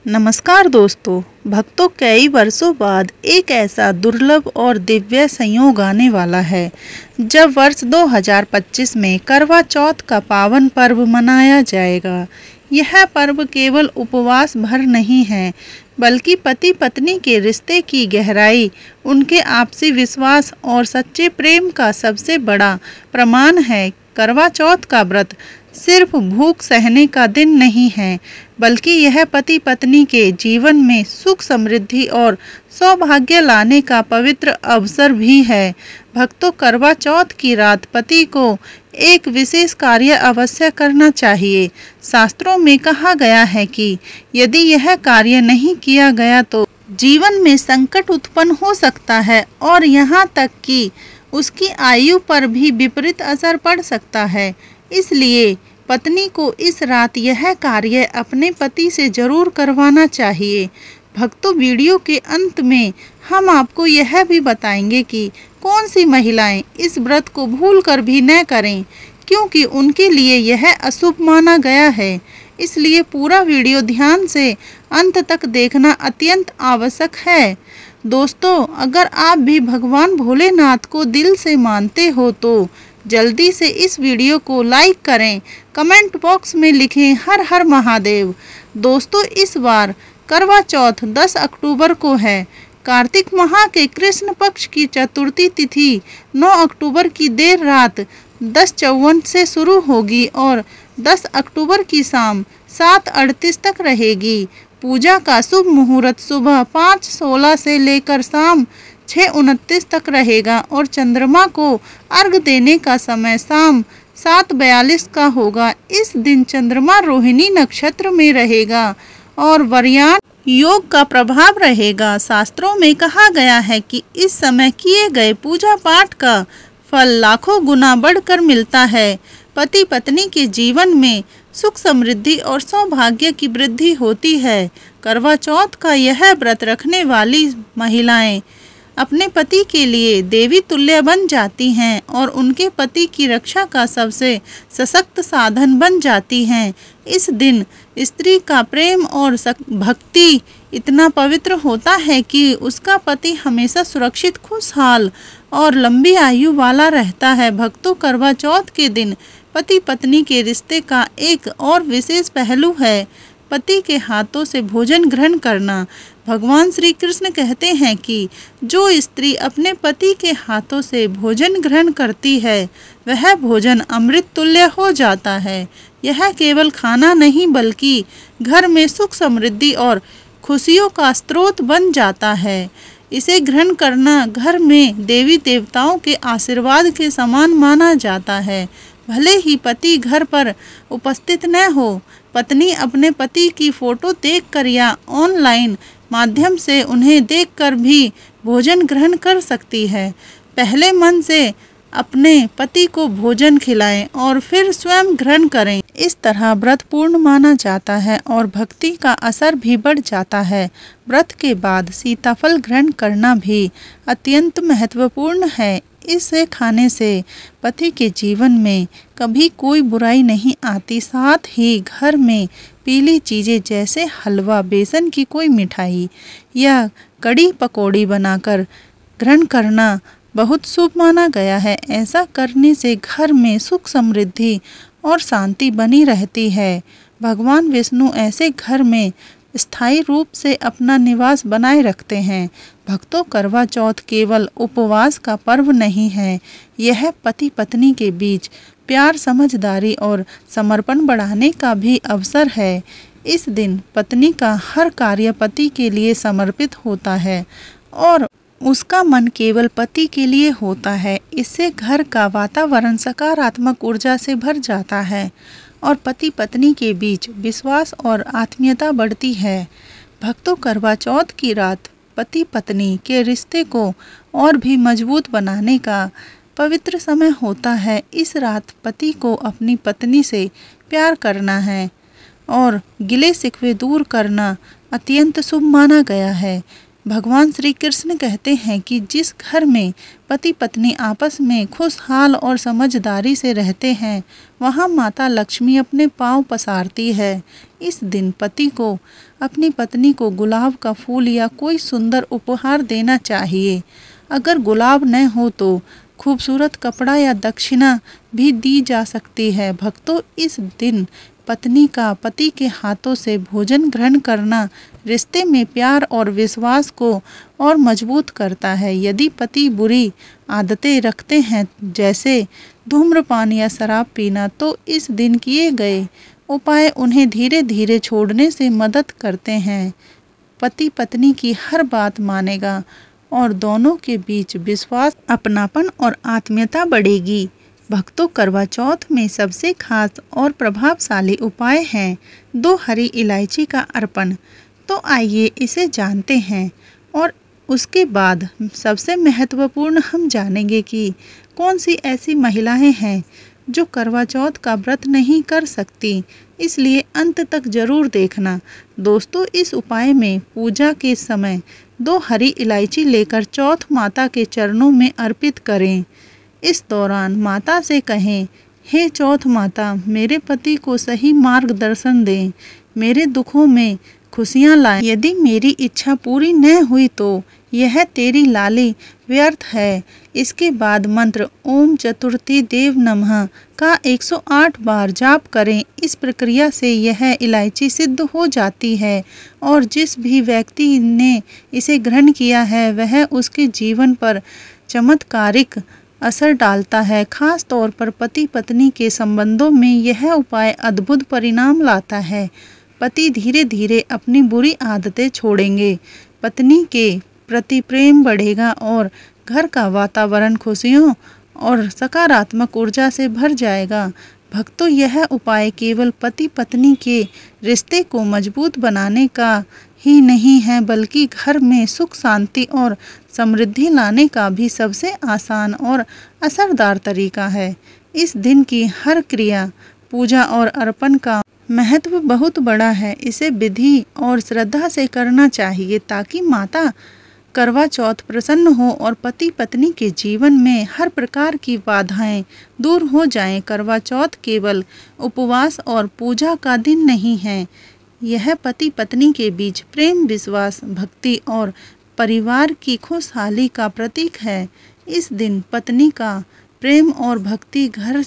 नमस्कार दोस्तों। भक्तों, कई वर्षों बाद एक ऐसा दुर्लभ और दिव्य संयोग आने वाला है जब वर्ष 2025 में करवा चौथ का पावन पर्व मनाया जाएगा। यह पर्व केवल उपवास भर नहीं है, बल्कि पति पत्नी के रिश्ते की गहराई, उनके आपसी विश्वास और सच्चे प्रेम का सबसे बड़ा प्रमाण है। करवा चौथ का व्रत सिर्फ भूख सहने का दिन नहीं है, बल्कि यह पति पत्नी के जीवन में सुख, समृद्धि और सौभाग्य लाने का पवित्र अवसर भी है। भक्तों, करवा चौथ की रात पति को एक विशेष कार्य अवश्य करना चाहिए। शास्त्रों में कहा गया है कि यदि यह कार्य नहीं किया गया तो जीवन में संकट उत्पन्न हो सकता है और यहाँ तक कि उसकी आयु पर भी विपरीत असर पड़ सकता है। इसलिए पत्नी को इस रात यह कार्य अपने पति से जरूर करवाना चाहिए। भक्तों, वीडियो के अंत में हम आपको यह भी बताएंगे कि कौन सी महिलाएं इस व्रत को भूलकर भी न करें, क्योंकि उनके लिए यह अशुभ माना गया है। इसलिए पूरा वीडियो ध्यान से अंत तक देखना अत्यंत आवश्यक है। दोस्तों, अगर आप भी भगवान भोलेनाथ को दिल से मानते हो तो जल्दी से इस वीडियो को लाइक करें, कमेंट बॉक्स में लिखें हर हर महादेव। दोस्तों, इस बार करवा चौथ 10 अक्टूबर को है। कार्तिक माह के कृष्ण पक्ष की चतुर्थी तिथि 9 अक्टूबर की देर रात 10:54 से शुरू होगी और 10 अक्टूबर की शाम 7:38 तक रहेगी। पूजा का शुभ मुहूर्त सुबह 5:16 से लेकर शाम 6:29 तक रहेगा और चंद्रमा को अर्घ देने का समय शाम 7:42 का होगा। इस दिन चंद्रमा रोहिणी नक्षत्र में रहेगा और वरयान योग का प्रभाव रहेगा। शास्त्रों में कहा गया है कि इस समय किए गए पूजा पाठ का फल लाखों गुना बढ़कर मिलता है। पति पत्नी के जीवन में सुख, समृद्धि और सौभाग्य की वृद्धि होती है। करवा चौथ का यह व्रत रखने वाली महिलाएं अपने पति के लिए देवी तुल्य बन जाती हैं और उनके पति की रक्षा का सबसे सशक्त साधन बन जाती हैं। इस दिन स्त्री का प्रेम और भक्ति इतना पवित्र होता है कि उसका पति हमेशा सुरक्षित, खुशहाल और लंबी आयु वाला रहता है। भक्तों, करवा चौथ के दिन पति पत्नी के रिश्ते का एक और विशेष पहलू है पति के हाथों से भोजन ग्रहण करना। भगवान श्री कृष्ण कहते हैं कि जो स्त्री अपने पति के हाथों से भोजन ग्रहण करती है वह भोजन अमृत तुल्य हो जाता है। यह केवल खाना नहीं, बल्कि घर में सुख, समृद्धि और खुशियों का स्रोत बन जाता है। इसे ग्रहण करना घर में देवी देवताओं के आशीर्वाद के समान माना जाता है। भले ही पति घर पर उपस्थित न हो, पत्नी अपने पति की फोटो देखकर या ऑनलाइन माध्यम से उन्हें देखकर भी भोजन ग्रहण कर सकती है। पहले मन से अपने पति को भोजन खिलाएं और फिर स्वयं ग्रहण करें। इस तरह व्रत पूर्ण माना जाता है और भक्ति का असर भी बढ़ जाता है। व्रत के बाद सीताफल ग्रहण करना भी अत्यंत महत्वपूर्ण है। इसे खाने से पति के जीवन में कभी कोई बुराई नहीं आती। साथ ही घर में पीली चीज़ें जैसे हलवा, बेसन की कोई मिठाई या कड़ी पकौड़ी बनाकर ग्रहण करना बहुत शुभ माना गया है। ऐसा करने से घर में सुख, समृद्धि और शांति बनी रहती है। भगवान विष्णु ऐसे घर में स्थायी रूप से अपना निवास बनाए रखते हैं। भक्तों, करवा चौथ केवल उपवास का पर्व नहीं है, यह पति पत्नी के बीच प्यार, समझदारी और समर्पण बढ़ाने का भी अवसर है। इस दिन पत्नी का हर कार्य पति के लिए समर्पित होता है और उसका मन केवल पति के लिए होता है। इससे घर का वातावरण सकारात्मक ऊर्जा से भर जाता है और पति पत्नी के बीच विश्वास और आत्मीयता बढ़ती है। भक्तों, करवा चौथ की रात पति पत्नी के रिश्ते को और भी मजबूत बनाने का पवित्र समय होता है। इस रात पति को अपनी पत्नी से प्यार करना है और गिले शिकवे दूर करना अत्यंत शुभ माना गया है। भगवान श्री कृष्ण कहते हैं कि जिस घर में पति पत्नी आपस में खुशहाल और समझदारी से रहते हैं, वहाँ माता लक्ष्मी अपने पांव पसारती है। इस दिन पति को अपनी पत्नी को गुलाब का फूल या कोई सुंदर उपहार देना चाहिए। अगर गुलाब न हो तो खूबसूरत कपड़ा या दक्षिणा भी दी जा सकती है। भक्तों, इस दिन पत्नी का पति के हाथों से भोजन ग्रहण करना रिश्ते में प्यार और विश्वास को और मजबूत करता है। यदि पति बुरी आदतें रखते हैं, जैसे धूम्रपान या शराब पीना, तो इस दिन किए गए उपाय उन्हें धीरे धीरे छोड़ने से मदद करते हैं। पति पत्नी की हर बात मानेगा और दोनों के बीच विश्वास, अपनापन और आत्मीयता बढ़ेगी। भक्तों, करवा चौथ में सबसे खास और प्रभावशाली उपाय है 2 हरी इलायची का अर्पण। तो आइए इसे जानते हैं और उसके बाद सबसे महत्वपूर्ण हम जानेंगे कि कौन सी ऐसी महिलाएं हैं जो करवा चौथ का व्रत नहीं कर सकती, इसलिए अंत तक जरूर देखना। दोस्तों, इस उपाय में पूजा के समय 2 हरी इलायची लेकर चौथ माता के चरणों में अर्पित करें। इस दौरान माता से कहें, हे चौथ माता, मेरे पति को सही मार्गदर्शन दें, मेरे दुखों में खुशियाँ लाएं। यदि मेरी इच्छा पूरी न हुई तो यह तेरी लाली व्यर्थ है। इसके बाद मंत्र ओम चतुर्थी देव नमः का 108 बार जाप करें। इस प्रक्रिया से यह इलायची सिद्ध हो जाती है और जिस भी व्यक्ति ने इसे ग्रहण किया है वह उसके जीवन पर चमत्कारिक असर डालता है। खास तौर पर पति पत्नी के संबंधों में यह उपाय अद्भुत परिणाम लाता है। पति धीरे धीरे अपनी बुरी आदतें छोड़ेंगे, पत्नी के प्रति प्रेम बढ़ेगा और घर का वातावरण खुशियों और सकारात्मक ऊर्जा से भर जाएगा। भक्तों, यह उपाय केवल पति पत्नी के रिश्ते को मजबूत बनाने का ही नहीं है, बल्कि घर में सुख शांति और समृद्धि लाने का भी सबसे आसान और असरदार तरीका है। इस दिन की हर क्रिया, पूजा और अर्पण का महत्व बहुत बड़ा है। इसे विधि और श्रद्धा से करना चाहिए ताकि माता करवा चौथ प्रसन्न हो और पति पत्नी के जीवन में हर प्रकार की बाधाएं दूर हो जाएं। करवा चौथ केवल उपवास और पूजा का दिन नहीं है, यह पति पत्नी के बीच प्रेम, विश्वास, भक्ति और परिवार की खुशहाली का प्रतीक है। इस दिन पत्नी का प्रेम और भक्ति घर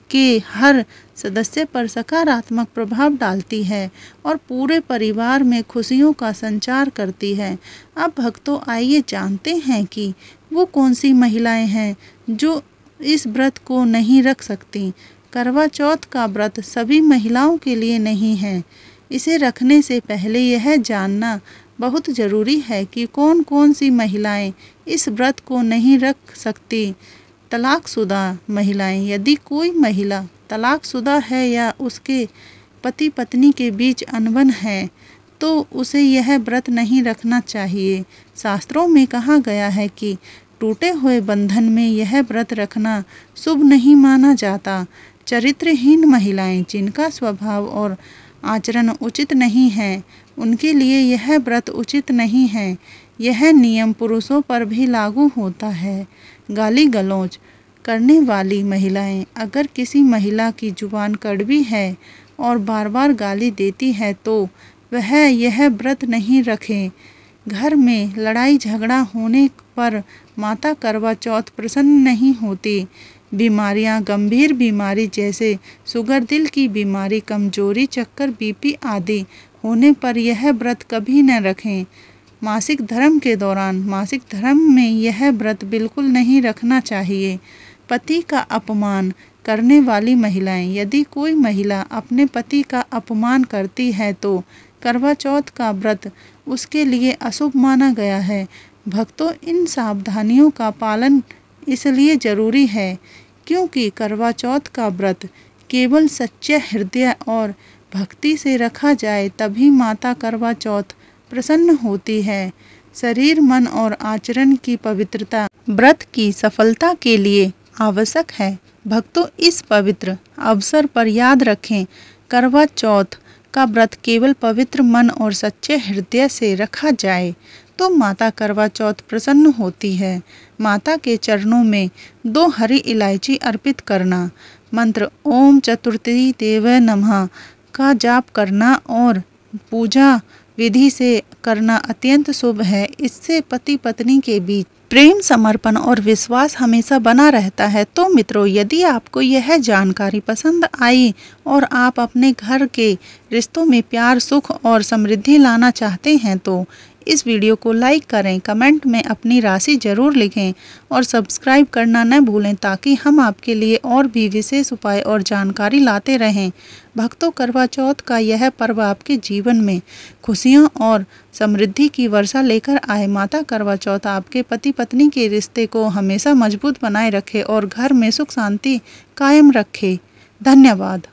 के हर सदस्य पर सकारात्मक प्रभाव डालती है और पूरे परिवार में खुशियों का संचार करती है। अब भक्तों, आइए जानते हैं कि वो कौन सी महिलाएं हैं जो इस व्रत को नहीं रख सकती। करवा चौथ का व्रत सभी महिलाओं के लिए नहीं है। इसे रखने से पहले यह जानना बहुत ज़रूरी है कि कौन कौन सी महिलाएं इस व्रत को नहीं रख सकती। तलाकशुदा महिलाएं, यदि कोई महिला तलाकशुदा है या उसके पति पत्नी के बीच अनबन है तो उसे यह व्रत नहीं रखना चाहिए। शास्त्रों में कहा गया है कि टूटे हुए बंधन में यह व्रत रखना शुभ नहीं माना जाता। चरित्रहीन महिलाएं, जिनका स्वभाव और आचरण उचित नहीं है, उनके लिए यह व्रत उचित नहीं है। यह नियम पुरुषों पर भी लागू होता है। गाली गलौज करने वाली महिलाएं, अगर किसी महिला की जुबान कड़वी है और बार बार गाली देती है तो वह यह व्रत नहीं रखें। घर में लड़ाई झगड़ा होने पर माता करवा चौथ प्रसन्न नहीं होती। बीमारियां, गंभीर बीमारी जैसे शुगर, दिल की बीमारी, कमजोरी, चक्कर, बीपी आदि होने पर यह व्रत कभी न रखें। मासिक धर्म के दौरान, मासिक धर्म में यह व्रत बिल्कुल नहीं रखना चाहिए। पति का अपमान करने वाली महिलाएं, यदि कोई महिला अपने पति का अपमान करती है तो करवा चौथ का व्रत उसके लिए अशुभ माना गया है। भक्तों, इन सावधानियों का पालन इसलिए जरूरी है क्योंकि करवा चौथ का व्रत केवल सच्चे हृदय और भक्ति से रखा जाए तभी माता करवा चौथ प्रसन्न होती है। शरीर, मन और आचरण की पवित्रता व्रत की सफलता के लिए आवश्यक है। भक्तों, इस पवित्र अवसर पर याद रखें, करवा चौथ का व्रत केवल पवित्र मन और सच्चे हृदय से रखा जाए तो माता करवा चौथ प्रसन्न होती है। माता के चरणों में 2 हरी इलायची अर्पित करना, मंत्र ओम चतुर्थी देवे नमः का जाप करना और पूजा विधि से करना अत्यंत शुभ है। इससे पति पत्नी के बीच प्रेम, समर्पण और विश्वास हमेशा बना रहता है। तो मित्रों, यदि आपको यह जानकारी पसंद आई और आप अपने घर के रिश्तों में प्यार, सुख और समृद्धि लाना चाहते हैं तो इस वीडियो को लाइक करें, कमेंट में अपनी राशि जरूर लिखें और सब्सक्राइब करना न भूलें ताकि हम आपके लिए और भी विशेष उपाय और जानकारी लाते रहें। भक्तों, करवा चौथ का यह पर्व आपके जीवन में खुशियों और समृद्धि की वर्षा लेकर आए। माता करवा चौथ आपके पति पत्नी के रिश्ते को हमेशा मजबूत बनाए रखे और घर में सुख शांति कायम रखे। धन्यवाद।